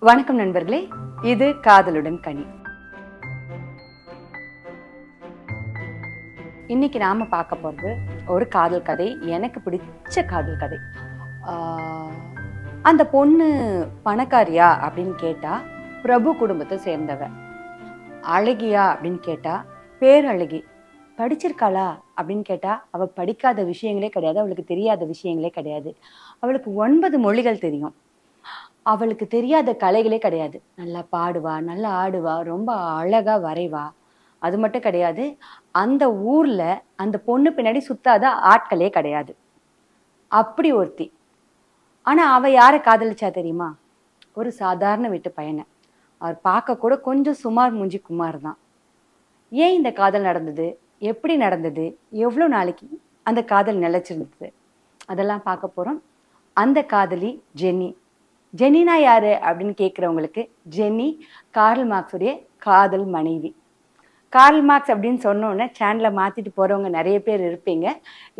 வணக்கம் நண்பர்களே, இது காதலுடன் கனி. இன்னைக்கு நாம பார்க்க போறது ஒரு காதல் கதை. எனக்கு பிடிச்ச காதல் கதை. அந்த பொண்ணு பணக்காரியா அப்படின்னு கேட்டா பிரபு குடும்பத்தை சேர்ந்தவ. அழகியா அப்படின்னு கேட்டா பேரழகி. படிச்சிருக்காளா அப்படின்னு கேட்டா அவ படிக்காத விஷயங்களே கிடையாது, அவளுக்கு தெரியாத விஷயங்களே கிடையாது. அவளுக்கு 9 மொழிகள் தெரியும். அவளுக்கு தெரியாத கலைகளே கிடையாது. நல்லா பாடுவா, நல்லா ஆடுவா, ரொம்ப அழகா வரைவா. அது மட்டும் கிடையாது, அந்த ஊர்ல அந்த பொண்ணு பின்னாடி சுத்தாத ஆட்களே கிடையாது. அப்படி ஒருத்தி. ஆனா அவ யார காதலிச்சா தெரியுமா? ஒரு சாதாரண வீட்டு பையன. அவர் பார்க்க கூட கொஞ்சம் சுமார் மூஞ்சி குமார் தான். ஏன் இந்த காதல் நடந்தது? எப்படி நடந்தது? எவ்வளோ நாளைக்கு அந்த காதல் நிலைச்சிருந்தது? அதெல்லாம் பார்க்க போறோம். அந்த காதலி ஜென்னி. ஜென்னினா யாரு அப்படின்னு கேட்குறவங்களுக்கு, ஜென்னி கார்ல் மார்க்ஸுடைய காதல் மனைவி. கார்ல் மார்க்ஸ் அப்படின்னு சொன்னோன்னே சேனலை மாற்றிட்டு போகிறவங்க நிறைய பேர் இருப்பீங்க.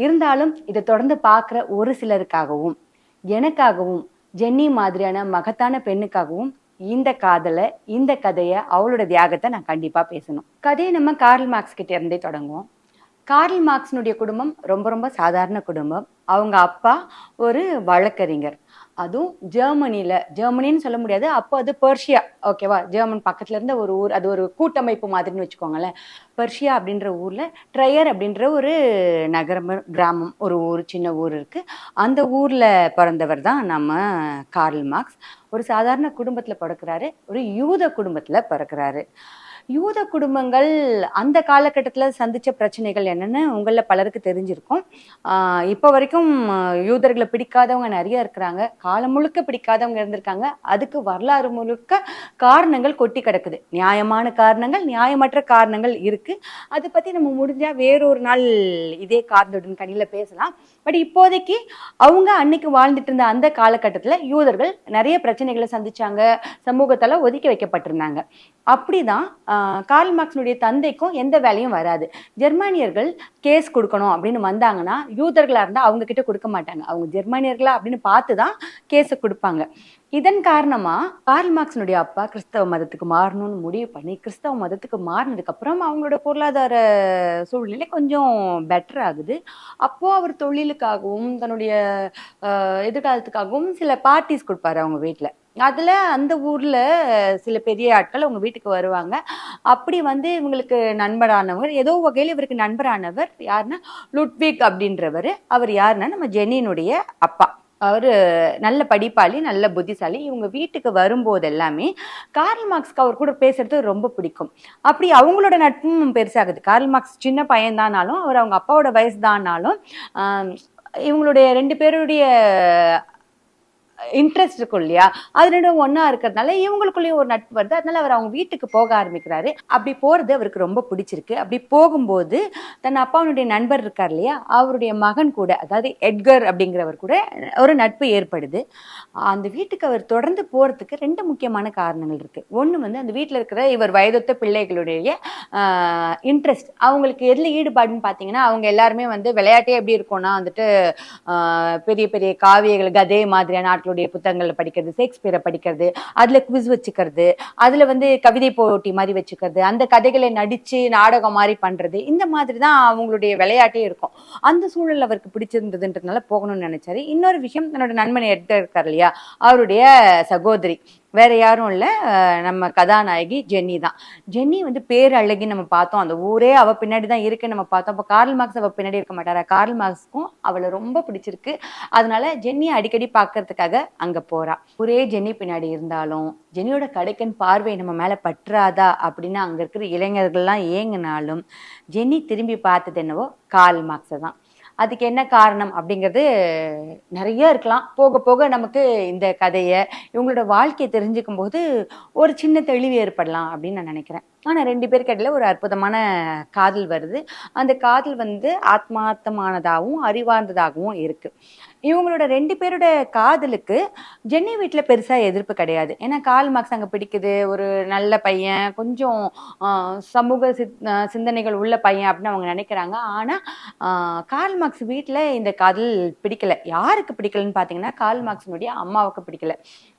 இருந்தாலும் இதை தொடர்ந்து பார்க்குற ஒரு சிலருக்காகவும், எனக்காகவும், ஜென்னி மாதிரியான மகத்தான பெண்ணுக்காகவும் இந்த காதலை, இந்த கதையை, அவளோட தியாகத்தை நான் கண்டிப்பாக பேசணும். கதையை நம்ம கார்ல் மார்க்ஸ் கிட்ட இருந்தே தொடங்குவோம். கார்ல் மார்க்ஸ்னுடைய குடும்பம் ரொம்ப ரொம்ப சாதாரண குடும்பம். அவங்க அப்பா ஒரு வழக்கறிஞர். அதுவும் ஜெர்மனின்னு சொல்ல முடியாது, அப்போ அது பெர்ஷியா, ஓகேவா? ஜெர்மன் பக்கத்துல இருந்த ஒரு ஊர், அது ஒரு கூட்டமைப்பு மாதிரின்னு வச்சுக்கோங்களேன். பெர்ஷியா அப்படின்ற ஊர்ல ட்ரையர் அப்படின்ற ஒரு நகரம், கிராமம், ஒரு ஊர், சின்ன ஊர் இருக்கு. அந்த ஊர்ல பிறந்தவர் தான் நம்ம கார்ல் மார்க்ஸ். ஒரு சாதாரண குடும்பத்துல பிறக்கிறாரு, ஒரு யூத குடும்பத்துல பிறக்கிறாரு. யூத குடும்பங்கள் அந்த காலகட்டத்தில் சந்திச்ச பிரச்சனைகள் என்னன்னு உங்களில் பலருக்கு தெரிஞ்சிருக்கும். இப்போ வரைக்கும் யூதர்களை பிடிக்காதவங்க நிறைய இருக்கிறாங்க, காலம் முழுக்க பிடிக்காதவங்க இருந்திருக்காங்க. அதுக்கு வரலாறு முழுக்க காரணங்கள் கொட்டி கிடக்குது. நியாயமான காரணங்கள், நியாயமற்ற காரணங்கள் இருக்கு. அதை பற்றி நம்ம முடிஞ்சா வேறொரு நாள் இதே காதலுடன் கனியில் பேசலாம். பட் இப்போதைக்கு அவங்க அன்னைக்கு வாழ்ந்துட்டு இருந்த அந்த காலகட்டத்தில் யூதர்கள் நிறைய பிரச்சனைகளை சந்திச்சாங்க, சமூகத்தால் ஒதுக்கி வைக்கப்பட்டிருந்தாங்க. அப்படிதான் கார்ல் மார்க்ஸுடைய தந்தைக்கும் எந்த வேலையும் வராது. ஜெர்மானியர்கள் கேஸ் கொடுக்கணும் அப்படின்னு வந்தாங்கன்னா யூதர்களா இருந்தால் அவங்க கிட்ட கொடுக்க மாட்டாங்க. அவங்க ஜெர்மானியர்களா அப்படின்னு பார்த்து தான் கேஸை கொடுப்பாங்க. இதன் காரணமா கார்ல் மார்க்ஸுடைய அப்பா கிறிஸ்தவ மதத்துக்கு மாறணும்னு முடிவு பண்ணி கிறிஸ்தவ மதத்துக்கு மாறினதுக்கு அப்புறம் அவங்களோட பொருளாதார சூழ்நிலை கொஞ்சம் பெட்டர் ஆகுது. அப்போ அவர் தொழிலுக்காகவும் தன்னுடைய எதிர்காலத்துக்காகவும் சில பார்ட்டிஸ் கொடுப்பாரு அவங்க வீட்டில். அதில் அந்த ஊரில் சில பெரிய ஆட்கள் அவங்க வீட்டுக்கு வருவாங்க. அப்படி வந்து இவங்களுக்கு நண்பரானவர், ஏதோ வகையில் இவருக்கு நண்பரானவர் யாருன்னா லுட்விக் அப்படின்றவர். அவர் யாருன்னா நம்ம ஜென்னியினுடைய அப்பா. அவர் நல்ல படிப்பாளி, நல்ல புத்திசாலி. இவங்க வீட்டுக்கு வரும்போது எல்லாமே கார்ல் மார்க்ஸ்க்கு அவர் கூட பேசுறது ரொம்ப பிடிக்கும். அப்படி அவங்களோட நட்பும் பெருசாகுது. கார்ல் மார்க்ஸ் சின்ன பையன்தானாலும், அவர் அவங்க அப்பாவோட வயசு தானாலும், இவங்களுடைய 2 பேருடைய இன்ட்ரெஸ்ட் இருக்கும் இல்லையா, அது ரெண்டும் ஒன்னா இருக்கிறதுனால இவங்களுக்குள்ளேயும் ஒரு நட்பு வருது. அதனால அவர் அவங்க வீட்டுக்கு போக ஆரம்பிக்கிறாரு. அப்படி போறது அவருக்கு ரொம்ப பிடிச்சிருக்கு. அப்படி போகும்போது தன் அப்பாவுடைய நண்பர் இருக்கார் இல்லையா, அவருடைய மகன் கூட, அதாவது எட்கர் அப்படிங்கிறவர் கூட ஒரு நட்பு ஏற்படுது. அந்த வீட்டுக்கு அவர் தொடர்ந்து போறதுக்கு 2 முக்கியமான காரணங்கள் இருக்கு. ஒன்று வந்து அந்த வீட்டில் இருக்கிற இவர் வயதொத்த பிள்ளைகளுடைய இன்ட்ரெஸ்ட், அவங்களுக்கு எதில் ஈடுபாடுன்னு பார்த்தீங்கன்னா, அவங்க எல்லாருமே வந்து விளையாட்டே எப்படி இருக்கும்னா வந்துட்டு பெரிய பெரிய காவியங்கள், கதை மாதிரியான ஆட்களுடைய புத்தகங்களை படிக்கிறது, ஷேக்ஸ்பியரை படிக்கிறது, அதுல குவிஸ் வச்சுக்கிறது, அதுல வந்து கவிதை போட்டி மாதிரி வச்சுக்கிறது, அந்த கதைகளை நடிச்சு நாடகம் மாதிரி பண்றது, இந்த மாதிரி தான் அவங்களுடைய விளையாட்டே இருக்கும். அந்த சூழல் அவருக்கு பிடிச்சிருந்ததுன்றதுனால போகணும்னு நினைச்சாரு. இன்னொரு விஷயம், தன்னோட நண்பன் எடுத்து இருக்கார் இல்லையா, அவருடைய சகோதரி, வேற யாரும் இல்லை, நம்ம கதாநாயகி ஜென்னி தான். ஜென்னி வந்து பேரழகி நம்ம பார்த்தோம், அந்த ஊரே அவ பின்னாடி தான் இருக்குன்னு நம்ம பார்த்தோம். அப்போ கார்ல் மார்க்ஸ் அவ பின்னாடி இருக்க மாட்டாரா? கார்ல் மார்க்ஸ்க்கும் அவளை ரொம்ப பிடிச்சிருக்கு. அதனால ஜென்னியை அடிக்கடி பார்க்கறதுக்காக அங்க போறா. ஒரே ஜென்னி பின்னாடி இருந்தாலும் ஜென்னியோட கடைக்கன் பார்வை நம்ம மேல பற்றாதா அப்படின்னு அங்க இருக்கிற இளைஞர்கள்லாம் ஏங்கினாலும் ஜென்னி திரும்பி பார்த்தது என்னவோ கார்ல் மார்க்ஸை தான். அதுக்கு என்ன காரணம் அப்படிங்கிறது நிறைய இருக்கலாம். போக போக நமக்கு இந்த கதையை, இவங்களோட வாழ்க்கையை தெரிஞ்சுக்கும் போது ஒரு சின்ன தெளிவு ஏற்படலாம் அப்படின்னு நான் நினைக்கிறேன். ஆனால் 2 பேருக்கு இடையில ஒரு அற்புதமான காதல் வருது. அந்த காதல் வந்து ஆத்மார்த்தமானதாகவும் அறிவார்ந்ததாகவும் இருக்கு. இவங்களோட 2 பேரோட காதலுக்கு ஜென்னி வீட்டில் பெருசாக எதிர்ப்பு கிடையாது. ஏன்னா கார்ல் மார்க்ஸ் அங்கே பிடிக்குது, ஒரு நல்ல பையன், கொஞ்சம் சமூக சிந்தனைகள் உள்ள பையன் அப்படின்னு அவங்க நினைக்கிறாங்க. ஆனால் கார்ல் மார்க்ஸ் வீட்டில் இந்த காதல் பிடிக்கல. யாருக்கு பிடிக்கலன்னு பார்த்தீங்கன்னா கார்ல் மார்க்ஸினுடைய அம்மாவுக்கு பிடிக்கல.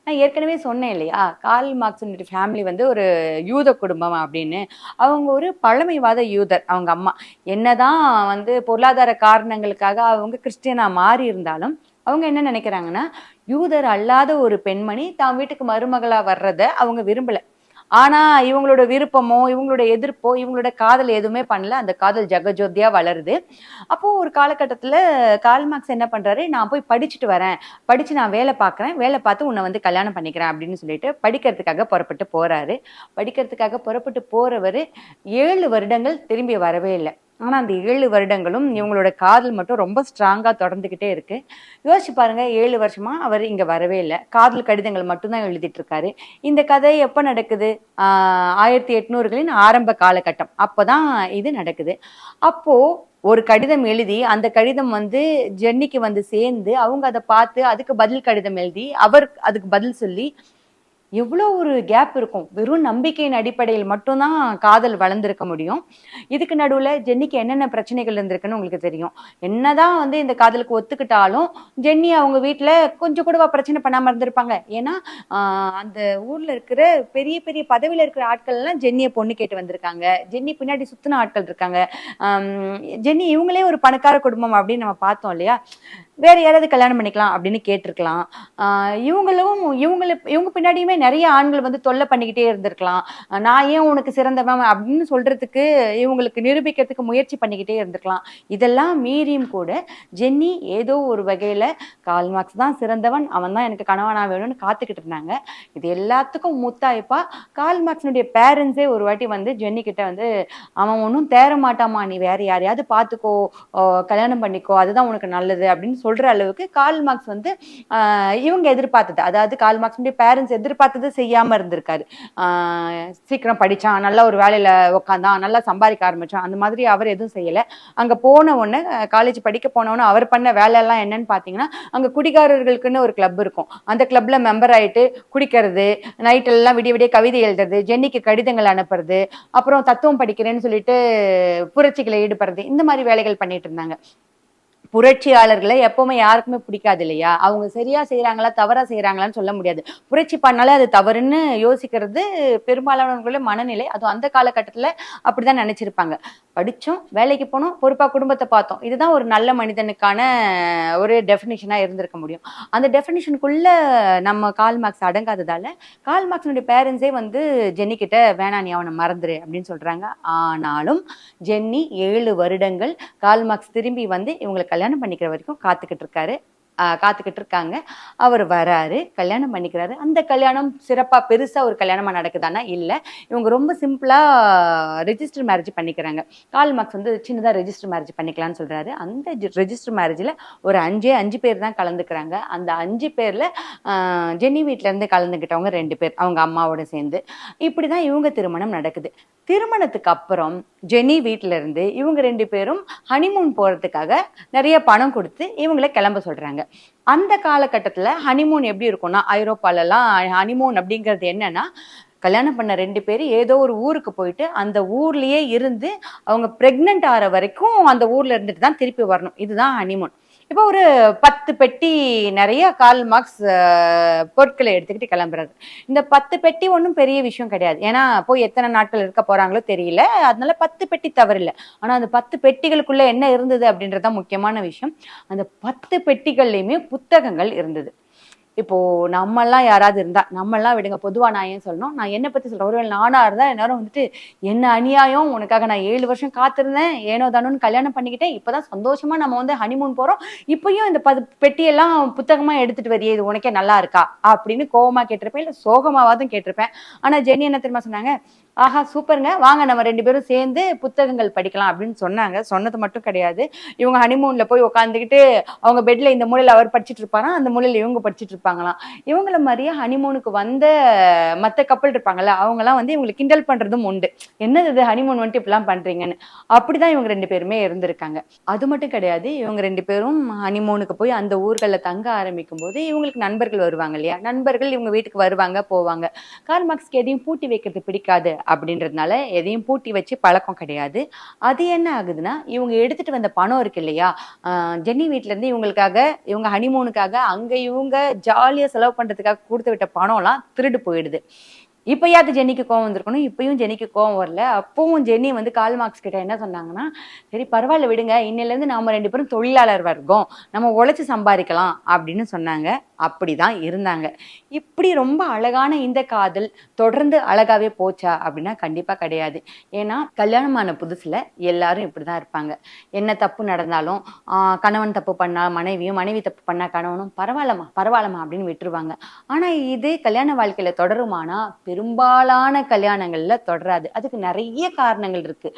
நான் ஏற்கனவே சொன்னேன் இல்லையா, கார்ல் மார்க்ஸினுடைய ஃபேமிலி வந்து ஒரு யூத குடும்பம் அப்படின்னு. அவங்க ஒரு பழமைவாத யூதர் அவங்க அம்மா. என்னதான் வந்து பொருளாதார காரணங்களுக்காக அவங்க கிறிஸ்டியனா மாறி இருந்தாலும், அவங்க என்ன நினைக்கிறாங்கன்னா, யூதர் அல்லாத ஒரு பெண்மணி தான் வீட்டுக்கு மருமகளா வர்றத அவங்க விரும்பல. ஆனா இவங்களோட விருப்பமோ, இவங்களோட எதிர்ப்போ, இவங்களோட காதல் எதுவுமே பண்ணல. அந்த காதல் ஜெகஜோதியா வளருது. அப்போ ஒரு காலகட்டத்துல கார்ல் மார்க்ஸ் என்ன பண்றாரு, நான் போய் படிச்சுட்டு வரேன். படிச்சு நான் வேலை பார்க்குறேன். வேலை பார்த்து உன்னை வந்து கல்யாணம் பண்ணிக்கிறேன் அப்படின்னு சொல்லிட்டு படிக்கிறதுக்காக புறப்பட்டு போறாரு. படிக்கிறதுக்காக புறப்பட்டு போறவரு 7 வருடங்கள் திரும்பி வரவே இல்ல. ஆனா அந்த 7 வருடங்களும் இவங்களோட காதல் மட்டும் ரொம்ப ஸ்ட்ராங்கா தொடர்ந்துகிட்டே இருக்கு. யோசிச்சு பாருங்க, 7 வருஷமா அவர் இங்க வரவே இல்ல. காதல் கடிதங்கள் மட்டும் தான் எழுதிட்டு இருக்காரு. இந்த கதை எப்ப நடக்குது? 1800களின் ஆரம்ப காலகட்டம். அப்பதான் இது நடக்குது. அப்போ ஒரு கடிதம் எழுதி, அந்த கடிதம் வந்து ஜென்னிக்கு வந்து சேர்ந்து, அவங்க அத பார்த்து, அதுக்கு பதில் கடிதம் எழுதி, அவர் அதுக்கு பதில் சொல்லி, எவ்வளோ ஒரு கேப் இருக்கும். வெறும் நம்பிக்கையின் அடிப்படையில் மட்டும் தான் காதல் வளர்ந்திருக்க முடியும். இதுக்கு நடுவுல ஜென்னிக்கு என்னென்ன பிரச்சனைகள் இருந்திருக்குன்னு உங்களுக்கு தெரியும். என்னதான் வந்து இந்த காதலுக்கு ஒத்துக்கிட்டாலும், ஜென்னி அவங்க வீட்ல கொஞ்சம் கூடவா பிரச்சனை பண்ணாம இருந்திருப்பாங்க. ஏன்னா, அந்த ஊர்ல இருக்கிற பெரிய பெரிய பதவியில இருக்கிற ஆட்கள் எல்லாம் ஜென்னிய பொண்ணு கேட்டு வந்திருக்காங்க. ஜென்னி பின்னாடி சுத்தின ஆட்கள் இருக்காங்க. ஆம், ஜென்னி இவங்களே ஒரு பணக்கார குடும்பம் அப்படின்னு நம்ம பார்த்தோம் இல்லையா? வேற யாராவது கல்யாணம் பண்ணிக்கலாம் அப்படின்னு கேட்டிருக்கலாம். இவங்க பின்னாடியுமே நிறைய ஆண்கள் வந்து தொல்லை பண்ணிக்கிட்டே இருந்திருக்கலாம். நான் ஏன் உனக்கு சிறந்தவன் அப்படின்னு சொல்றதுக்கு இவங்களுக்கு நிரூபிக்கிறதுக்கு முயற்சி பண்ணிக்கிட்டே இருந்திருக்கலாம். இதெல்லாம் மீறியும் கூட ஜென்னி ஏதோ ஒரு வகையில கார்ல் மார்க்ஸ் தான் சிறந்தவன், அவன் தான் எனக்கு கணவனா வேணும்னு காத்துக்கிட்டு இருந்தாங்க. இது எல்லாத்துக்கும் முத்தாய்ப்பா கார்ல் மார்க்ஸினுடைய பேரண்ட்ஸே ஒரு வாட்டி வந்து ஜென்னி கிட்ட வந்து, அவன் ஒன்றும் தேற மாட்டாமா, நீ வேற யாரையாவது பார்த்துக்கோ, கல்யாணம் பண்ணிக்கோ, அதுதான் உனக்கு நல்லது அப்படின்னு சொல்ற அளவுக்கு கார்ல் மார்க்ஸ் வந்து இவங்க எதிர்பார்த்தது, அதாவது கார்ல் மார்க்ஸுடைய பேரண்ட்ஸ் எதிர்பார்த்தது செய்யாம இருந்திருக்காரு. சீக்கிரம் படிச்சான், நல்ல ஒரு வேலையில உட்காந்தான், நல்லா சம்பாதிக்க ஆரம்பிச்சான், அந்த மாதிரி அவர் எதுவும் செய்யல. அங்க போன உடனே காலேஜ் படிக்க போன உடனே அவர் பண்ண வேலை எல்லாம் என்னன்னு பாத்தீங்கன்னா, அங்க குடிகாரர்களுக்குன்னு ஒரு கிளப் இருக்கும். அந்த கிளப்ல மெம்பர் ஆயிட்டு குடிக்கிறது, நைட் எல்லாம் விடிய விடிய கவிதை எழுதுறது, ஜென்னிக்கு கடிதங்கள் அனுப்புறது, அப்புறம் தத்துவம் படிக்கிறேன்னு சொல்லிட்டு புரட்சிகளை ஈடுபடுறது, இந்த மாதிரி வேலைகள் பண்ணிட்டு இருந்தாங்க. புரட்சியாளர்களை எப்பவுமே யாருக்குமே பிடிக்காது இல்லையா? அவங்க சரியா செய்யறாங்களா தவறா செய்யறாங்களான்னு சொல்ல முடியாது. புரட்சி பண்ணாலே அது தவறுன்னு யோசிக்கிறது பெரும்பாலானவர்களோட மனநிலை. அதுவும் அந்த காலகட்டத்துல அப்படிதான் நினைச்சிருப்பாங்க. படிச்சோம், வேலைக்கு போனோம், பொறுப்பா குடும்பத்தை பார்த்தோம், இதுதான் ஒரு நல்ல மனிதனுக்கான ஒரு டெஃபினிஷனா இருந்திருக்க முடியும். அந்த டெஃபினிஷனுக்குள்ள நம்ம கார்ல் மார்க்ஸ் அடங்காததால கார்ல் மார்க்ஸினுடைய பேரண்ட்ஸே வந்து ஜென்னி கிட்ட வேணாம், நீ அவனை மறந்துரு அப்படின்னு சொல்றாங்க. ஆனாலும் ஜென்னி 7 வருடங்கள் கார்ல் மார்க்ஸ் திரும்பி வந்து இவங்களை கல்யாணம் பண்ணிக்கிற வரைக்கும் காத்துக்கிட்டு இருக்காங்க. அவர் வராரு, கல்யாணம் பண்ணிக்கிறாரு. அந்த கல்யாணம் சிறப்பா பெருசா ஒரு கல்யாணமா நடக்குதானா இல்ல. இவங்க ரொம்ப சிம்பிளா ரெஜிஸ்டர் மேரேஜ் பண்ணிக்கிறாங்க. கார்ல் மார்க்ஸ் வந்து சின்னதா ரெஜிஸ்டர் மேரேஜ் பண்ணிக்கலாம்னு சொல்றாரு. அந்த ரெஜிஸ்டர் மேரேஜ்ல ஒரு 5 பேர் தான் கலந்துக்கிறாங்க. அந்த 5 பேர்ல ஜென்னி வீட்ல இருந்து கலந்துக்கிட்டவங்க 2 பேர் அவங்க அம்மாவோட சேர்ந்து. இப்படிதான் இவங்க திருமணம் நடக்குது. திருமணத்துக்கு அப்புறம் ஜென்னி வீட்ல இருந்து இவங்க 2 பேரும் ஹனிமூன் போறதுக்காக நிறைய பணம் கொடுத்து இவங்களை கிளம்ப சொல்றாங்க. அந்த காலகட்டத்துல ஹனிமூன் எப்படி இருக்கும்னா, ஐரோப்பால எல்லாம் ஹனிமூன் அப்படிங்கிறது என்னன்னா, கல்யாணம் பண்ண 2 பேர் ஏதோ ஒரு ஊருக்கு போயிட்டு அந்த ஊர்லயே இருந்து அவங்க பிரெக்னன்ட் ஆகிற வரைக்கும் அந்த ஊர்ல இருந்துட்டு தான் திருப்பி வரணும். இதுதான் ஹனிமூன். இப்போ ஒரு 10 பெட்டி நிறைய கார்ல் மார்க்ஸ் பொருட்களை எடுத்துக்கிட்டு கிளம்புறாரு. இந்த 10 பெட்டி ஒன்றும் பெரிய விஷயம் கிடையாது. ஏன்னா போய் எத்தனை நாட்கள் இருக்க போறாங்களோ தெரியல. அதனால 10 பெட்டி தவறில்லை. ஆனா அந்த 10 பெட்டிகளுக்குள்ள என்ன இருந்தது அப்படின்றதான் முக்கியமான விஷயம். அந்த 10 பெட்டிகள்லையுமே புத்தகங்கள் இருந்தது. இப்போ நம்மெல்லாம் யாராவது இருந்தா, நம்மெல்லாம் விடுங்க, பொதுவா நான் ஏன் சொல்லணும், நான் என்ன பத்தி சொல்றேன், ஒருவேளை நானா இருந்தா எல்லாரும் வந்துட்டு என்ன அநியாயம், உனக்காக நான் 7 வருஷம் காத்திருந்தேன், ஏனோ தானோன்னு கல்யாணம் பண்ணிக்கிட்டேன், இப்பதான் சந்தோஷமா நம்ம வந்து ஹனிமூன் போறோம், இப்பயும் இந்த பெட்டியெல்லாம் புத்தகமா எடுத்துட்டு வரியே, இது உனக்கே நல்லா இருக்கா அப்படின்னு கோவமா கேட்டிருப்பேன், இல்ல சோகமாவாதும் கேட்டிருப்பேன். ஆனா ஜெனி என்ன தெரியுமா சொன்னாங்க, ஆஹா சூப்பருங்க, வாங்க நம்ம 2 பேரும் சேர்ந்து புத்தகங்கள் படிக்கலாம் அப்படின்னு சொன்னாங்க. சொன்னது மட்டும் கிடையாது, இவங்க ஹனிமூன்ல போய் உட்காந்துக்கிட்டு அவங்க பெட்ல இந்த மூலையில அவர் படிச்சுட்டு இருப்பாராம், அந்த மூலையில இவங்க படிச்சுட்டு இருப்பாங்களாம். இவங்கள மாதிரியே ஹனிமூனுக்கு வந்த மத்த கப்பல் இருப்பாங்கல்ல, அவங்க எல்லாம் வந்து இவங்களை கிண்டல் பண்றதும் உண்டு. என்னது இது ஹனிமூன் வந்துட்டு இப்படிலாம் பண்றீங்கன்னு. அப்படிதான் இவங்க 2 பேருமே இருந்திருக்காங்க. அது மட்டும் கிடையாது, இவங்க 2 பேரும் ஹனிமூனுக்கு போய் அந்த ஊர்கள்ல தங்க ஆரம்பிக்கும் போது இவங்களுக்கு நண்பர்கள் வருவாங்க இல்லையா, நண்பர்கள் இவங்க வீட்டுக்கு வருவாங்க போவாங்க. கார்ல் மார்க்ஸ்க்கு எதையும் பூட்டி வைக்கிறது பிடிக்காது அப்படின்றதுனால எதையும் பூட்டி வச்சு பழக்கம் கிடையாது. அது என்ன ஆகுதுன்னா, இவங்க எடுத்துட்டு வந்த பணம் இருக்கு இல்லையா, ஜென்னி வீட்ல இருந்து இவங்களுக்காக, இவங்க ஹனிமூனுக்காக அங்க இவங்க ஜாலியா செலவு பண்றதுக்காக கொடுத்து விட்ட பணம்லாம் திருடு போயிடுது. இப்பயாவது ஜென்னிக்கு கோவம் வந்திருக்கணும். இப்பயும் ஜென்னிக்கு கோவம் வரல. அப்பவும் ஜென்னி வந்து கார்ல் மார்க்ஸ் கிட்ட என்ன சொன்னாங்கன்னா, சரி பரவாயில்ல விடுங்க. இன்னையிலேருந்து நாம 2 பேரும் தொழிலாளர் வர்க்கம். நம்ம உழைச்சு சம்பாதிக்கலாம் அப்படின்னு சொன்னாங்க. அப்படிதான் இருந்தாங்க. இப்படி ரொம்ப அழகான இந்த காதல் தொடர்ந்து அழகாவே போச்சா அப்படின்னா கண்டிப்பா கிடையாது. ஏன்னா கல்யாணமான புதுசுல எல்லாரும் இப்படிதான் இருப்பாங்க. என்ன தப்பு நடந்தாலும் கணவன் தப்பு பண்ணா மனைவியும், மனைவி தப்பு பண்ணா கணவனும் பரவாயில்லம்மா பரவாயில்லம்மா அப்படின்னு விட்டுருவாங்க. ஆனா இது கல்யாண வாழ்க்கையில தொடருமானா பெரும்பாலான கல்யாணங்கள்ல தொடராது. அதுக்கு நிறைய காரணங்கள் இருக்கு.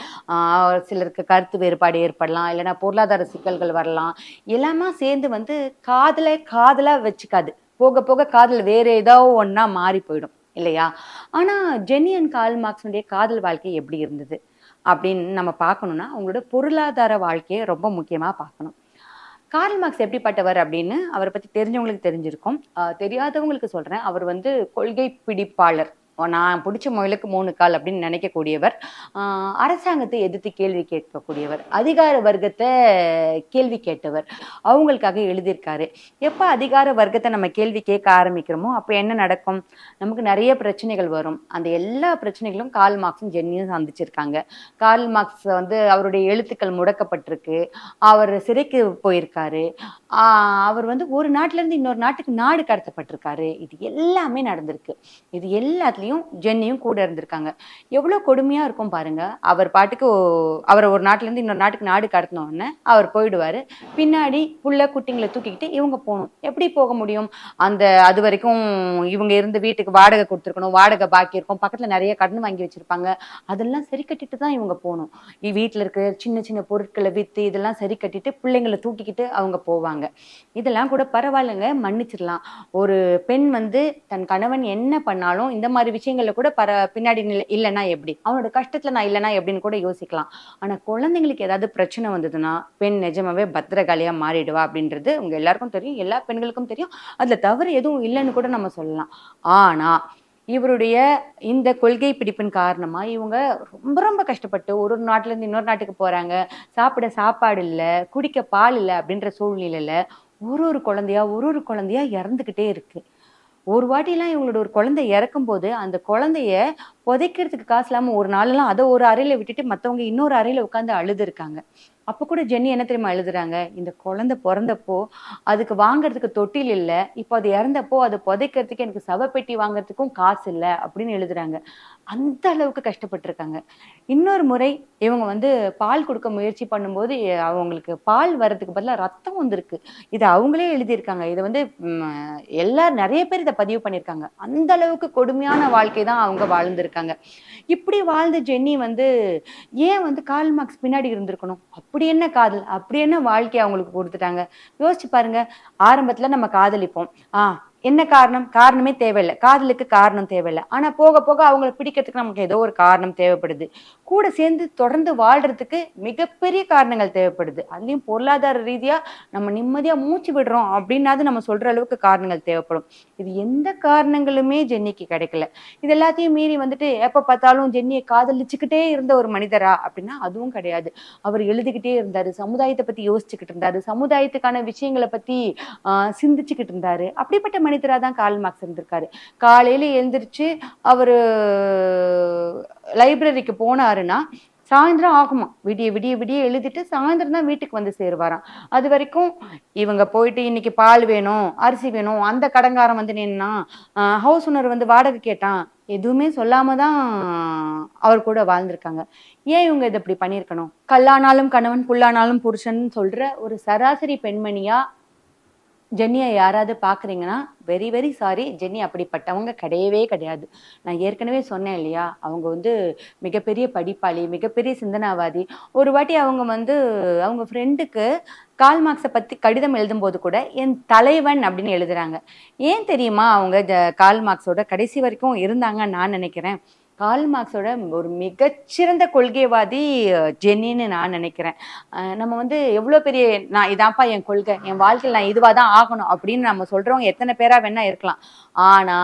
சிலருக்கு கருத்து வேறுபாடு ஏற்படலாம், இல்லைன்னா பொருளாதார சிக்கல்கள் வரலாம். எல்லாமே சேர்ந்து வந்து காதலா வச்சுக்காது. போக போக காதல் வேற ஏதோ ஒன்னா மாறி போயிடும் இல்லையா? ஆனா ஜென்னி அண்ட் கார்ல் மார்க்ஸுடைய காதல் வாழ்க்கை எப்படி இருந்தது அப்படின்னு நம்ம பார்க்கணும்னா அவங்களோட பொருளாதார வாழ்க்கையை ரொம்ப முக்கியமா பார்க்கணும். கார்ல் மார்க்ஸ் எப்படிப்பட்டவர் அப்படின்னு அவரை பத்தி தெரிஞ்சவங்களுக்கு தெரிஞ்சிருக்கும். தெரியாதவங்களுக்கு சொல்றேன். அவர் வந்து கொள்கை பிடிப்பாளர். நான் பிடிச்ச முயலுக்கு 3 கால் அப்படின்னு நினைக்கக்கூடியவர். அரசாங்கத்தை எதிர்த்து கேள்வி கேட்கக்கூடியவர். அதிகார வர்க்கத்தை கேள்வி கேட்டவர். அவங்களுக்காக எழுதியிருக்காரு. எப்போ அதிகார வர்க்கத்தை நம்ம கேள்வி கேட்க ஆரம்பிக்கிறோமோ அப்போ என்ன நடக்கும்? நமக்கு நிறைய பிரச்சனைகள் வரும். அந்த எல்லா பிரச்சனைகளும் கார்ல் மார்க்ஸும் ஜென்னியும் சந்திச்சிருக்காங்க. கார்ல் மார்க்ஸ் வந்து அவருடைய எழுத்துக்கள் முடக்கப்பட்டிருக்கு. அவர் சிறைக்கு போயிருக்காரு. அவர் வந்து ஒரு நாட்டுல இருந்து இன்னொரு நாட்டுக்கு நாடு கடத்தப்பட்டிருக்காரு. இது எல்லாமே நடந்திருக்கு. இது எல்லாத்துலயும் ஜென்னியும் கூட இருந்திருக்காங்க. எவ்வளவு கொடுமையா இருக்கும் பாருங்க. அவர் பாட்டுக்கு அவர் ஒரு நாட்டுல இருந்து இன்னொரு நாட்டுக்கு நாடு கடத்தினோடனே அவர் போயிடுவாரு. பின்னாடி புள்ள குட்டிங்களை தூக்கிக்கிட்டு இவங்க போகணும். எப்படி போக முடியும்? அது வரைக்கும் இவங்க இருந்து வீட்டுக்கு வாடகை கொடுத்துருக்கணும், வாடகை பாக்கி இருக்கும், பக்கத்துல நிறைய கடன் வாங்கி வச்சிருப்பாங்க. அதெல்லாம் சரி கட்டிட்டு தான் இவங்க போகணும். வீட்டுல இருக்க சின்ன சின்ன பொருட்களை வித்து இதெல்லாம் சரி கட்டிட்டு பிள்ளைங்களை தூக்கிக்கிட்டு அவங்க போவாங்க. இதெல்லாம் கூட பரவாயில்லைங்க, மன்னிச்சிடலாம். ஒரு பெண் வந்து தன் கணவன் என்ன பண்ணாலும் இந்த மாதிரி விஷயங்கள்ல கூட பின்னாடி இல்லைன்னா எப்படி, அவனோட கஷ்டத்துல நான் இல்லைன்னா எப்படின்னு கூட யோசிக்கலாம். ஆனா குழந்தைங்களுக்கு ஏதாவது பிரச்சனை வந்ததுன்னா பெண் நிஜமாவே பத்திரகாளியா மாறிடுவா அப்படின்றது உங்க எல்லாருக்கும் தெரியும், எல்லா பெண்களுக்கும் தெரியும். அதுல தவறு எதுவும் இல்லைன்னு கூட நம்ம சொல்லலாம். ஆனா இவருடைய இந்த கொள்கை பிடிப்பின் காரணமா இவங்க ரொம்ப ரொம்ப கஷ்டப்பட்டு ஒரு நாட்டுல இருந்து இன்னொரு நாட்டுக்கு போறாங்க. சாப்பிட சாப்பாடு இல்லை, குடிக்க பால் இல்லை அப்படின்ற சூழ்நிலையில ஒரு குழந்தையா இறந்துகிட்டே இருக்கு. ஒரு வாட்டிலாம் இவங்களோட ஒரு குழந்தை இறக்கும் போது அந்த குழந்தைய புதைக்கிறதுக்கு காசு இல்லாம ஒரு நாளெல்லாம் அதை ஒரு அறையில விட்டுட்டு மற்றவங்க இன்னொரு அறையில உட்காந்து அழுது இருக்காங்க. அப்ப கூட ஜென்னி என்ன தெரியுமா எழுதுறாங்க? இந்த குழந்தை பிறந்தப்போ அதுக்கு வாங்குறதுக்கு தொட்டில் இல்லை, இப்போ அது இறந்தப்போ அதை புதைக்கிறதுக்கு எனக்கு சவப்பெட்டி வாங்குறதுக்கும் காசு இல்லை அப்படின்னு எழுதுறாங்க. அந்த அளவுக்கு கஷ்டப்பட்டிருக்காங்க. இன்னொரு முறை இவங்க வந்து பால் கொடுக்க முயற்சி பண்ணும்போது அவங்களுக்கு பால் வர்றதுக்கு பதிலாக ரத்தம் வந்திருக்கு. இதை அவங்களே எழுதியிருக்காங்க. இதை வந்து நிறைய பேர் இதை பதிவு பண்ணியிருக்காங்க. அந்த அளவுக்கு கொடுமையான வாழ்க்கை தான் அவங்க வாழ்ந்திருக்காங்க. இப்படி வாழ்ந்த ஜென்னி வந்து ஏன் வந்து கார்ல் மார்க்ஸ் பின்னாடி இருந்திருக்கணும்? அப்படி என்ன காதல், அப்படி என்ன வாழ்க்கை அவங்களுக்கு கொடுத்துட்டாங்க? யோசிச்சு பாருங்க. ஆரம்பத்துல நம்ம காதலிப்போம். என்ன காரணம்? காரணமே தேவையில்லை. காதலுக்கு காரணம் தேவையில்லை. ஆனா போக போக அவங்களை பிடிக்கிறதுக்கு நமக்கு ஏதோ ஒரு காரணம் தேவைப்படுது. கூட சேர்ந்து தொடர்ந்து வாழ்றதுக்கு மிகப்பெரிய காரணங்கள் தேவைப்படுது. அதுலயும் பொருளாதார ரீதியா நம்ம நிம்மதியா மூச்சு விடுறோம் அப்படின்னாவது நம்ம சொல்ற அளவுக்கு காரணங்கள் தேவைப்படும். இது எந்த காரணங்களுமே ஜென்னிக்கு கிடைக்கல. இது எல்லாத்தையும் மீறி வந்துட்டு எப்ப பார்த்தாலும் ஜென்னியை காதலிச்சுக்கிட்டே இருந்த ஒரு மனிதரா அப்படின்னா அதுவும் கிடையாது. அவர் எழுதிக்கிட்டே இருந்தாரு, சமுதாயத்தை பத்தி யோசிச்சுக்கிட்டு இருந்தாரு, சமுதாயத்துக்கான விஷயங்களை பத்தி சிந்திச்சுக்கிட்டு இருந்தாரு. அப்படிப்பட்ட மனிதரா தான் கார்ல் மார்க்ஸ் இருந்திருக்காரு. காலையில எழுந்திரிச்சு அவரு லைப்ரரிக்கு போனாருன்னா சாயந்தரம் ஆகுமா, விடிய விடிய விடிய எழுதிட்டு சாயந்தரம் தான் வீட்டுக்கு வந்து சேருவாராம். அது வரைக்கும் இவங்க போயிட்டு இன்னைக்கு பால் வேணும், அரிசி வேணும், அந்த கடங்காரம் வந்து நின்னா, ஹவுஸ் ஓனர் வந்து வாடகை கேட்டான், எதுவுமே சொல்லாம தான் அவர் கூட வாழ்ந்திருக்காங்க. ஏன் இவங்க இதை இப்படி பண்ணியிருக்கணும்? கல்லானாலும் கணவன் புல்லானாலும் புருஷன் சொல்ற ஒரு சராசரி பெண்மணியா ஜென்னியை யாராவது பார்க்குறீங்கன்னா வெரி வெரி சாரி, ஜென்னி அப்படிப்பட்டவங்க கிடையவே கிடையாது. நான் ஏற்கனவே சொன்னேன் இல்லையா, அவங்க வந்து மிகப்பெரிய படிப்பாளி, மிகப்பெரிய சிந்தனாவாதி. ஒரு வாட்டி அவங்க வந்து அவங்க ஃப்ரெண்டுக்கு கார்ல் மார்க்ஸை பற்றி கடிதம் எழுதும்போது கூட என் தலைவன் அப்படின்னு எழுதுறாங்க. ஏன் தெரியுமா? அவங்க கார்ல் மார்க்ஸோட கடைசி வரைக்கும் இருந்தாங்கன்னு நான் நினைக்கிறேன். கார்ல் மார்க்ஸோட ஒரு மிகச்சிறந்த கொள்கைவாதி ஜென்னின்னு நான் நினைக்கிறேன். நம்ம வந்து எவ்வளோ பெரிய நான் இதான்ப்பா என் கொள்கை, என் வாழ்க்கையில் நான் இதுவாக தான் ஆகணும் அப்படின்னு நம்ம சொல்றவங்க எத்தனை பேரா வேணா இருக்கலாம். ஆனா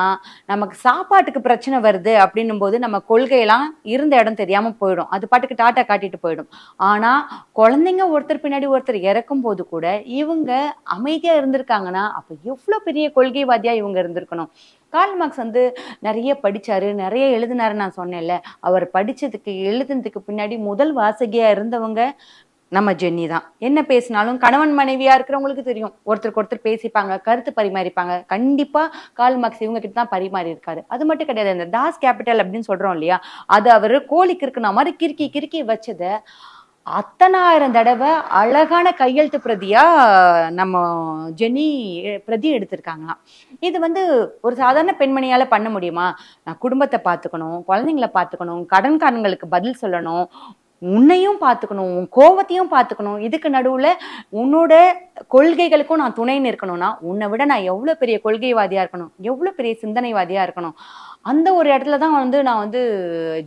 நமக்கு சாப்பாட்டுக்கு பிரச்சனை வருது அப்படின்னும் போது நம்ம கொள்கையெல்லாம் இருந்த இடம் தெரியாம போயிடும். அது பாட்டுக்கு டாட்டா காட்டிட்டு போயிடும். ஆனா குழந்தைங்க ஒருத்தர் பின்னாடி ஒருத்தர் இறக்கும் போது கூட இவங்க அமைதியா இருந்திருக்காங்கன்னா அப்ப எவ்வளவு பெரிய கொள்கைவாதியா இவங்க இருந்திருக்கணும். கார்ல் மார்க்ஸ் வந்து நிறைய படிச்சாரு, நிறைய எழுதினாரு நான் சொன்னேன்ல. அவர் படிச்சதுக்கு எழுதுனதுக்கு பின்னாடி முதல் வாசகியா இருந்தவங்க நம்ம ஜென்னி தான். என்ன பேசினாலும் கணவன் மனைவியா இருக்கிறவங்களுக்கு தெரியும், ஒருத்தருக்கு ஒருத்தர் பேசிப்பாங்க, கருத்து பரிமாறிப்பாங்க. கண்டிப்பா கார்ல் மார்க்ஸ் இவங்க கிட்ட தான் பரிமாறி இருக்காரு. அது மட்டும் கிடையாது, இந்த டாஸ் கேபிட்டல் அப்படின்னு சொல்றோம் இல்லையா, அது அவரு கோழிக்கு இருக்குன மாதிரி கிறுக்கி கிறுக்கி வச்சத அத்தனாயிரம் தடவை அழகான கையெழுத்து பிரதியா நம்ம ஜெனி பிரதி எடுத்திருக்காங்களாம். இது வந்து ஒரு சாதாரண பெண்மணியால பண்ண முடியுமா? நான் குடும்பத்தை பார்த்துக்கணும், குழந்தைங்களை பார்த்துக்கணும், கடன்காரங்களுக்கு பதில் சொல்லணும், உன்னையும் பார்த்துக்கணும், உன் கோவத்தையும் பார்த்துக்கணும், இதுக்கு நடுவுல உன்னோட கொள்கைகளுக்கும் நான் துணைன்னு இருக்கணும்னா உன்னை விட நான் எவ்வளவு பெரிய கொள்கைவாதியா இருக்கணும், எவ்வளவு பெரிய சிந்தனைவாதியா இருக்கணும். அந்த ஒரு இடத்துல தான் வந்து நான் வந்து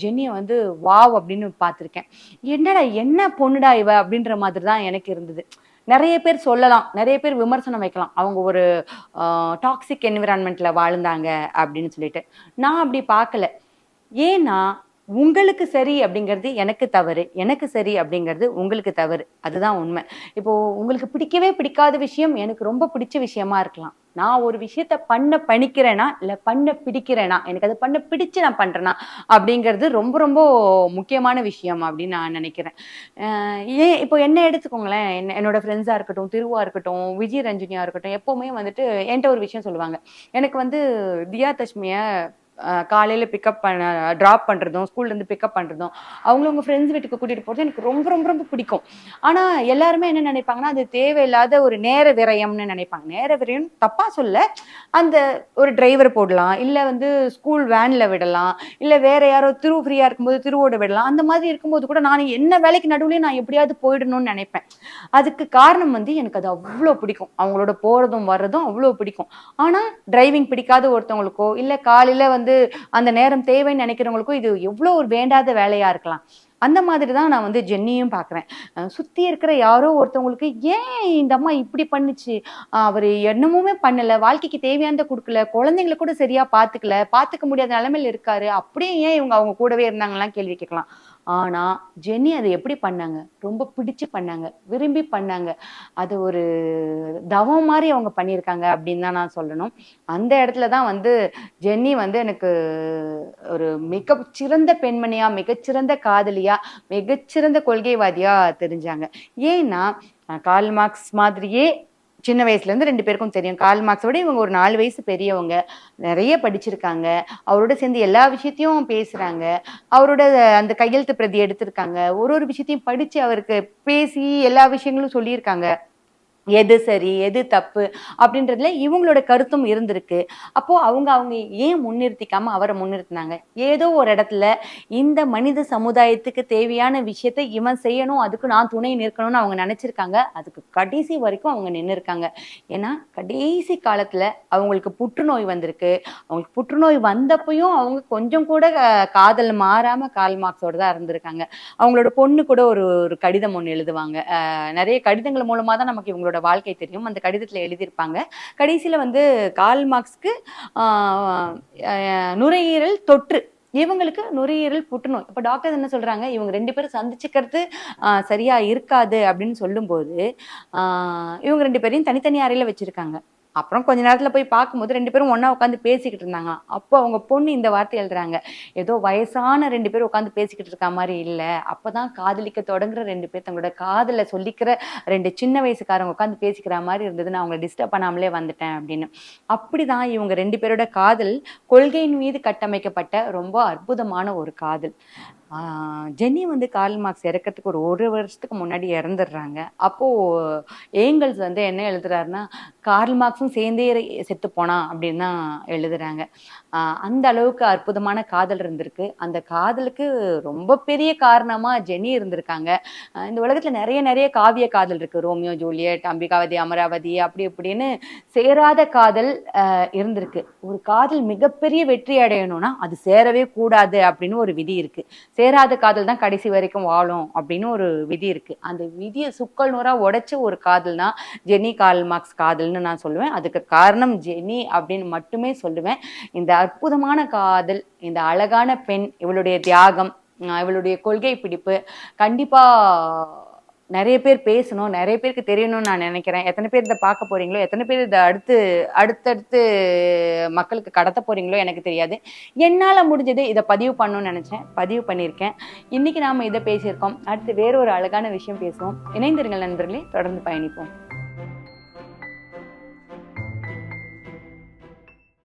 ஜென்னியை வந்து வாவ் அப்படின்னு பார்த்துருக்கேன். என்னடா என்ன பொண்ணுடா இவ அப்படின்ற மாதிரி தான் எனக்கு இருந்தது. நிறைய பேர் சொல்லலாம், நிறைய பேர் விமர்சனம் வைக்கலாம், அவங்க ஒரு டாக்ஸிக் என்விரான்மெண்ட்ல வாழ்ந்தாங்க அப்படின்னு சொல்லிட்டு. நான் அப்படி பார்க்கல. ஏன்னா உங்களுக்கு சரி அப்படிங்கிறது எனக்கு தவறு, எனக்கு சரி அப்படிங்கிறது உங்களுக்கு தவறு. அதுதான் உண்மை. இப்போ உங்களுக்கு பிடிக்கவே பிடிக்காத விஷயம் எனக்கு ரொம்ப பிடிச்ச விஷயமா இருக்கலாம். நான் ஒரு விஷயத்த பண்ண பணிக்கிறேனா இல்ல பண்ண பிடிக்கிறேனா, எனக்கு அது பண்ண பிடிச்சு நான் பண்றேனா அப்படிங்கிறது ரொம்ப ரொம்ப முக்கியமான விஷயம் அப்படின்னு நான் நினைக்கிறேன். ஏன் இப்போ என்ன எடுத்துக்கோங்களேன், என்னோட ஃப்ரெண்ட்ஸா இருக்கட்டும், திருவா இருக்கட்டும், விஜய் ரஞ்சினியா இருக்கட்டும், எப்பவுமே வந்துட்டு என்கிட்ட ஒரு விஷயம் சொல்லுவாங்க. எனக்கு வந்து தியா தஷ்மிய காலையில பிக்கப் பண்ண ட்ராப் பண்றதும், ஸ்கூல்ல இருந்து பிக்கப் பண்றதும், அவங்களவங்க ஃப்ரெண்ட்ஸ் வீட்டுக்கு கூட்டிட்டு போறது எனக்கு ரொம்ப ரொம்ப ரொம்ப பிடிக்கும். ஆனா எல்லாருமே என்ன நினைப்பாங்கன்னா, அது தேவையில்லாத ஒரு நேர விரயம்னு நினைப்பாங்க. நேர விரயம் தப்பா சொல்ல, அந்த ஒரு டிரைவர் போடலாம், இல்ல வந்து ஸ்கூல் வேன்ல விடலாம், இல்ல வேற யாரோ திரு ஃப்ரீயா இருக்கும்போது திருவோட விடலாம். அந்த மாதிரி இருக்கும்போது கூட நான் என்ன வேலைக்கு நடுவுலயும் நான் எப்படியாவது போயிடணும்னு நினைப்பேன். அதுக்கு காரணம் வந்து எனக்கு அது அவ்வளோ பிடிக்கும். அவங்களோட போறதும் வர்றதும் அவ்வளோ பிடிக்கும். ஆனா டிரைவிங் பிடிக்காத ஒருத்தவங்களுக்கோ, இல்ல காலையில வந்து அந்த நேரம் தேவைன்னு நினைக்கிறவங்களுக்கும் இது எவ்வளவு ஒரு வேண்டாத வேலையா இருக்கலாம். அந்த மாதிரி தான் நான் வந்து ஜென்னியும் பார்க்குறேன். சுத்தி இருக்கிற யாரோ ஒருத்தவங்களுக்கு ஏன் இந்த அம்மா இப்படி பண்ணுச்சு, அவர் என்னமுமே பண்ணல, வாழ்க்கைக்கு தேவையானதை கொடுக்கல, குழந்தைங்களை கூட சரியா பார்த்துக்கல, பார்த்துக்க முடியாத நிலைமையில இருக்காரு, அப்படியே ஏன் இவங்க அவங்க கூடவே இருந்தாங்கலாம் கேள்வி கேட்கலாம். ஆனா ஜென்னி அதை எப்படி பண்ணாங்க, ரொம்ப பிடிச்சு பண்ணாங்க, விரும்பி பண்ணாங்க. அது ஒரு தவம் மாதிரி அவங்க பண்ணியிருக்காங்க அப்படின்னு தான் நான் சொல்லணும். அந்த இடத்துல தான் வந்து ஜென்னி வந்து எனக்கு ஒரு மிகச்சிறந்த பெண்மணியா, மிகச்சிறந்த காதலியா, மிகச்சிறந்த கொள்கைவாதியா தெரிஞ்சாங்க. ஏன்னா கார்ல் மார்க்ஸ் மாதிரியே சின்ன வயசுல இருந்து 2 பேருக்கும் தெரியும். கார்ல் மார்க்ஸை விட இவங்க ஒரு 4 வயசு பெரியவங்க, நிறைய படிச்சிருக்காங்க, அவரோட சேர்ந்து எல்லா விஷயத்தையும் பேசுறாங்க, அவரோட அந்த கையெழுத்து பிரதி எடுத்திருக்காங்க, ஒரு ஒரு விஷயத்தையும் படிச்சு அவருக்கு பேசி எல்லா விஷயங்களும் சொல்லியிருக்காங்க. எது சரி எது தப்பு அப்படின்றதுல இவங்களோட கருத்தும் இருந்திருக்கு. அப்போ அவங்க அவங்க ஏன் முன்னிறுத்திக்காம அவரை முன்னிறுத்தினாங்க? ஏதோ ஒரு இடத்துல இந்த மனித சமுதாயத்துக்கு தேவையான விஷயத்தை இவன் செய்யணும், அதுக்கு நான் துணை நிற்கணும்னு அவங்க நினைச்சிருக்காங்க. அதுக்கு கடைசி வரைக்கும் அவங்க நின்று இருக்காங்க. ஏன்னா கடைசி காலத்துல அவங்களுக்கு புற்றுநோய் வந்திருக்கு. அவங்களுக்கு புற்றுநோய் வந்தப்பையும் அவங்க கொஞ்சம் கூட காதல் மாறாம கார்ல் மார்க்ஸோட தான் இருந்திருக்காங்க. அவங்களோட பொண்ணு கூட ஒரு ஒரு கடிதம் ஒன்று எழுதுவாங்க. நிறைய கடிதங்கள் மூலமா தான் நமக்கு இவங்களோட வாழ்க்கை தெரியும். அந்த கடிதத்துல எழுதியிருப்பாங்க. கடைசியில வந்து கார்ல் மார்க்ஸ்க்கு நுரையீரல் தொற்று, இவங்களுக்கு நுரையீரல் புற்றுநோய். இப்ப டாக்டர் என்ன சொல்றாங்க, இவங்க 2 பேரும் சந்திச்சுக்கிறது சரியா இருக்காது அப்படின்னு சொல்லும்போது இவங்க 2 பேரையும் தனித்தனி அறையில வச்சிருக்காங்க. அப்புறம் கொஞ்ச நேரத்துல போய் பார்க்கும்போது 2 பேரும் ஒண்ணா உட்காந்து பேசிக்கிட்டு இருந்தாங்களாம். அப்போ அவங்க பொண்ணு இந்த வார்த்தை எழுதுறாங்க, ஏதோ வயசான 2 பேரும் உட்காந்து பேசிக்கிட்டு இருக்க மாதிரி இல்ல, அப்பதான் காதலிக்க தொடங்குற 2 பேர் தங்களோட காதல சொல்லிக்கிற 2 சின்ன வயசுக்காரங்க உட்காந்து பேசிக்கிற மாதிரி இருந்தது, நான் அவங்களை டிஸ்டர்ப் பண்ணாமலே வந்துட்டேன் அப்படின்னு. அப்படிதான் இவங்க 2 பேரோட காதல் கொள்கையின் மீது கட்டமைக்கப்பட்ட ரொம்ப அற்புதமான ஒரு காதல். ஜென்னி வந்து கார்ல் மார்க்ஸ் இறக்கிறதுக்கு ஒரு வருஷத்துக்கு முன்னாடி இறந்துடுறாங்க. அப்போ ஏங்கல்ஸ் வந்து என்ன எழுதுறாருன்னா, கார்ல் மார்க்ஸும் சேர்ந்தே செத்து போனான் அப்படின்னு தான் எழுதுறாங்க. அந்த அளவுக்கு அற்புதமான காதல் இருந்திருக்கு. அந்த காதலுக்கு ரொம்ப பெரிய காரணமா ஜென்னி இருந்திருக்காங்க. இந்த உலகத்துல நிறைய நிறைய காவிய காதல் இருக்கு. ரோமியோ ஜூலியட், அம்பிகாவதி, அமராவதி அப்படி இப்படின்னு சேராத காதல் இருந்திருக்கு. ஒரு காதல் மிகப்பெரிய வெற்றி அடையணும்னா அது சேரவே கூடாது அப்படின்னு ஒரு விதி இருக்கு. சேராத காதல் தான் கடைசி வரைக்கும் வாழும் அப்படின்னு ஒரு விதி இருக்கு. அந்த விதியை சுக்கல் நூறா உடைச்ச ஒரு காதல் தான் ஜெனி கார்ல் மார்க்ஸ் காதல்னு நான் சொல்லுவேன். அதுக்கு காரணம் ஜெனி அப்படின்னு மட்டுமே சொல்லுவேன். இந்த அற்புதமான காதல், இந்த அழகான பெண், இவளுடைய தியாகம், இவளுடைய கொள்கை பிடிப்பு கண்டிப்பா நிறைய பேர் பேசணும், நிறைய பேருக்கு தெரியணும்னு நான் நினைக்கிறேன். எத்தனை பேர் இதை பார்க்க போறீங்களோ, எத்தனை பேர் இதை அடுத்தடுத்து மக்களுக்கு கடத்த போறீங்களோ எனக்கு தெரியாது. என்னால முடிஞ்சது இதை பதிவு பண்ணணும்னு நினைச்சேன், பதிவு பண்ணியிருக்கேன். இன்னைக்கு நாம இதை பேசியிருக்கோம். அடுத்து வேற ஒரு அழகான விஷயம் பேசுவோம். இணைந்திருங்கள் நண்பர்களே, தொடர்ந்து பயணிப்போம்.